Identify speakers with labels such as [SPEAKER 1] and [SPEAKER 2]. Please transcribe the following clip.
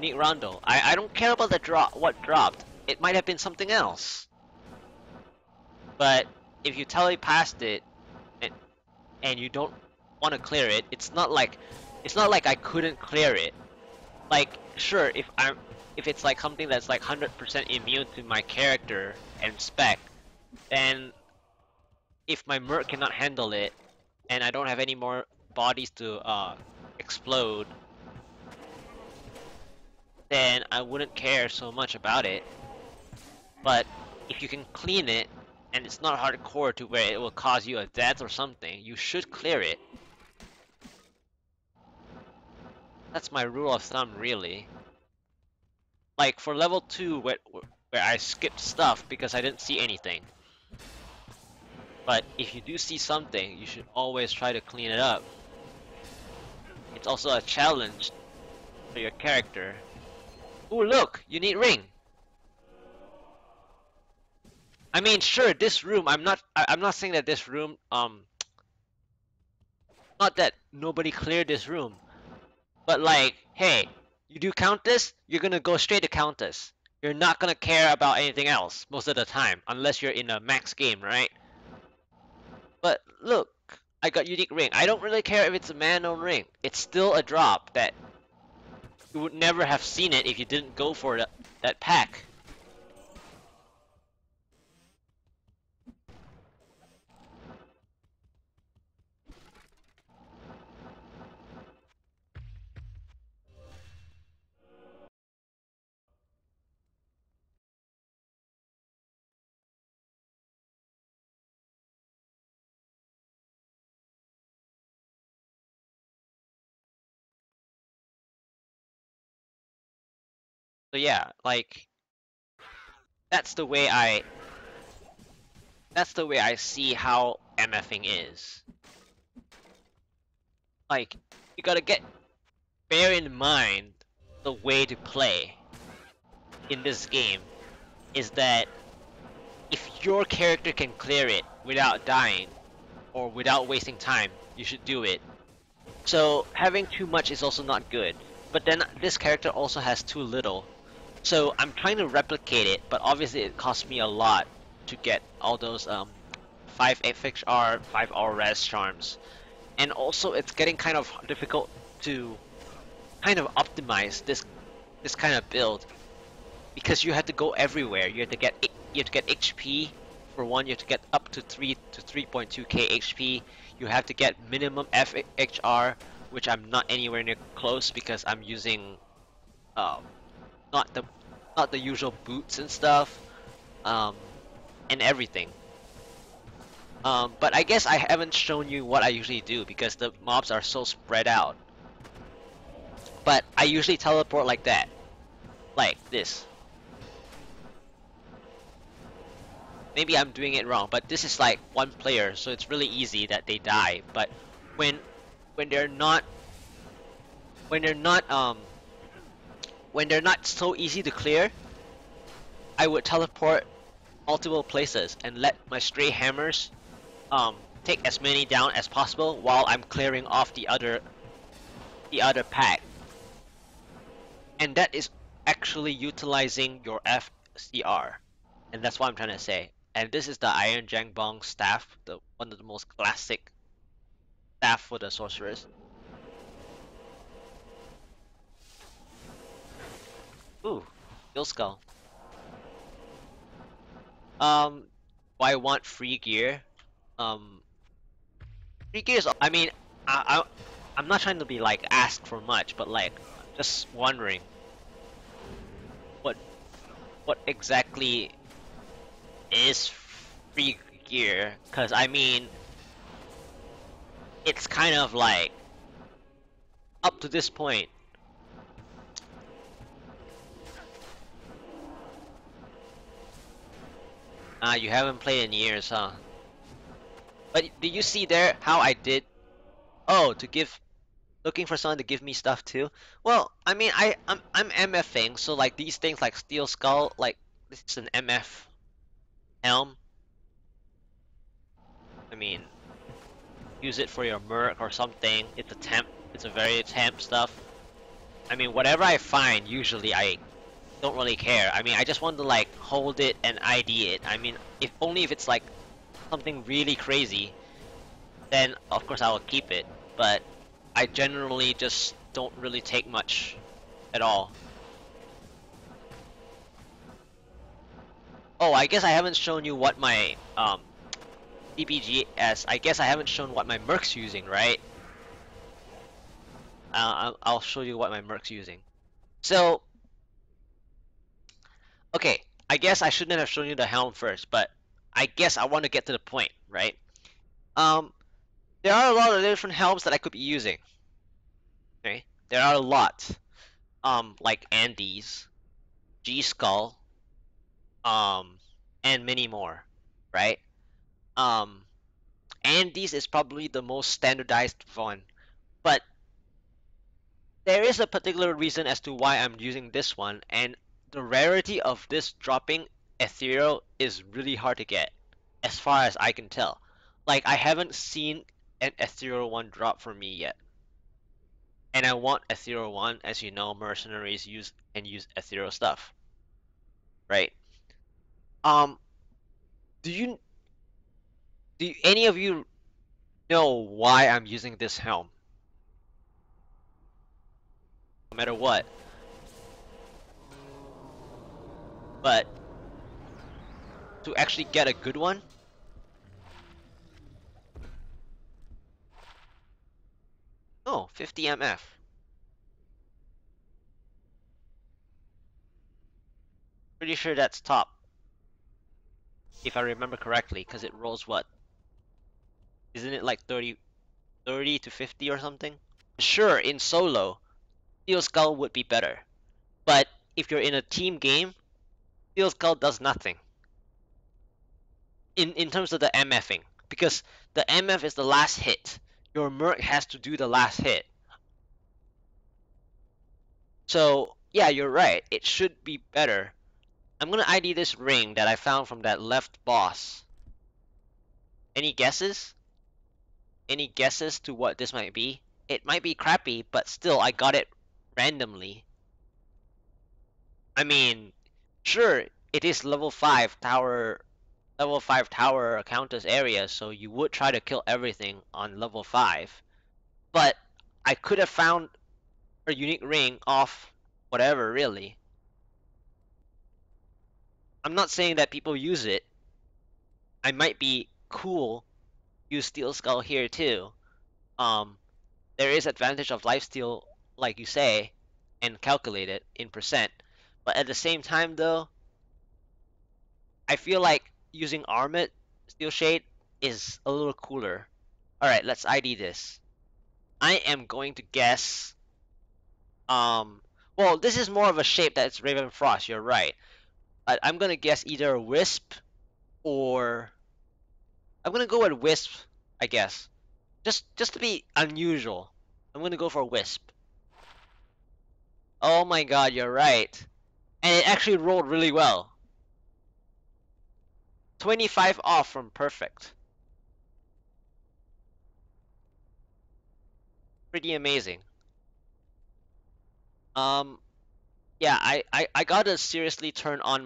[SPEAKER 1] unique rondo. I don't care about the what dropped. It might have been something else. But if you tele past it and you don't want to clear it, it's not like I couldn't clear it. Like, sure, if it's like something that's like 100% immune to my character and spec, then if my merc cannot handle it and I don't have any more bodies to explode, then I wouldn't care so much about it. But if you can clean it and it's not hardcore to where it will cause you a death or something, you should clear it. That's my rule of thumb, really. Like for level 2 where I skipped stuff because I didn't see anything. But if you do see something, you should always try to clean it up. It's also a challenge for your character. Ooh, look! You need ring! I mean, sure, this room, I'm not saying that this room, not that nobody cleared this room, but like, hey, you do Countess, you're gonna go straight to Countess. You're not gonna care about anything else most of the time, unless you're in a max game, right? But look, I got unique ring. I don't really care if it's a man-owned ring. It's still a drop that you would never have seen it if you didn't go for that pack. So yeah, like that's the way I see how MFing is. Like, you gotta bear in mind the way to play in this game is that if your character can clear it without dying or without wasting time, you should do it. So having too much is also not good. But then this character also has too little. So I'm trying to replicate it, but obviously it costs me a lot to get all those 5 FXR, 5 R res charms. And also it's getting kind of difficult to kind of optimize this kind of build because you have to go everywhere. You have to get HP for one. You have to get up to 3 to 3.2k HP. You have to get minimum FXR, which I'm not anywhere near close because I'm using not the usual boots and stuff, and everything. But I guess I haven't shown you what I usually do because the mobs are so spread out. But I usually teleport like that. Like this. Maybe I'm doing it wrong, but this is like one player, so it's really easy that they die. But when they're not so easy to clear, I would teleport multiple places and let my stray hammers take as many down as possible while I'm clearing off the other pack. And that is actually utilizing your FCR. And that's what I'm trying to say. And this is the Iron Jangbong staff, one of the most classic staff for the sorcerers. Ooh, Bill Skull. Why I want free gear? Free gear is, I mean, I'm not trying to be like ask for much, but like just wondering what exactly is free gear, because I mean it's kind of like up to this point you haven't played in years, huh? But did you see there how I did? Oh, looking for someone to give me stuff too. Well, I mean, I'm MFing, so like these things like Steel Skull, like this is an MF helm. I mean, use it for your merc or something. It's a temp. It's a very temp stuff. I mean, whatever I find, usually I don't really care. I mean, I just want to like hold it and ID it. I mean, if only if it's like something really crazy, then of course I will keep it. But I generally just don't really take much at all. Oh, I guess I haven't shown you what my DBGS. I guess I haven't shown what my Merc's using, right? I'll show you what my Merc's using. So, okay, I guess I shouldn't have shown you the helm first, but I guess I want to get to the point, right? Um, there are a lot of different helms that I could be using. Okay, there are a lot. Like Andes, G Skull, um, and many more, right? Um, Andes is probably the most standardized one, but there is a particular reason as to why I'm using this one, and the rarity of this dropping ethereal is really hard to get, as far as I can tell. Like, I haven't seen an ethereal one drop for me yet. And I want ethereal one, as you know, mercenaries use ethereal stuff, right? Um, do you any of you know why I'm using this helm? No matter what. But to actually get a good one, oh, 50 MF. Pretty sure that's top, if I remember correctly, because it rolls what? Isn't it like 30 to 50 or something? Sure, in solo, Steel Skull would be better. But if you're in a team game, Steel Skull does nothing. In terms of the MFing. Because the MF is the last hit. Your Merc has to do the last hit. So, yeah, you're right. It should be better. I'm gonna ID this ring that I found from that left boss. Any guesses? Any guesses to what this might be? It might be crappy, but still, I got it randomly. I mean, sure, it is level 5 tower countess area, so you would try to kill everything on level 5. But I could have found a unique ring off whatever, really. I'm not saying that people use it. I might be cool, use Steel Skull here too. Um, there is advantage of lifesteal, like you say, and calculate it in percent. But at the same time, though, I feel like using Armit Steel Shade is a little cooler. All right, let's ID this. I am going to guess. Um, well, this is more of a shape that's Raven Frost. You're right. I'm gonna guess either a Wisp or I'm gonna go with Wisp. I guess just to be unusual. I'm gonna go for Wisp. Oh my God, you're right. And it actually rolled really well. 25 off from perfect. Pretty amazing. Um, yeah, I gotta seriously turn on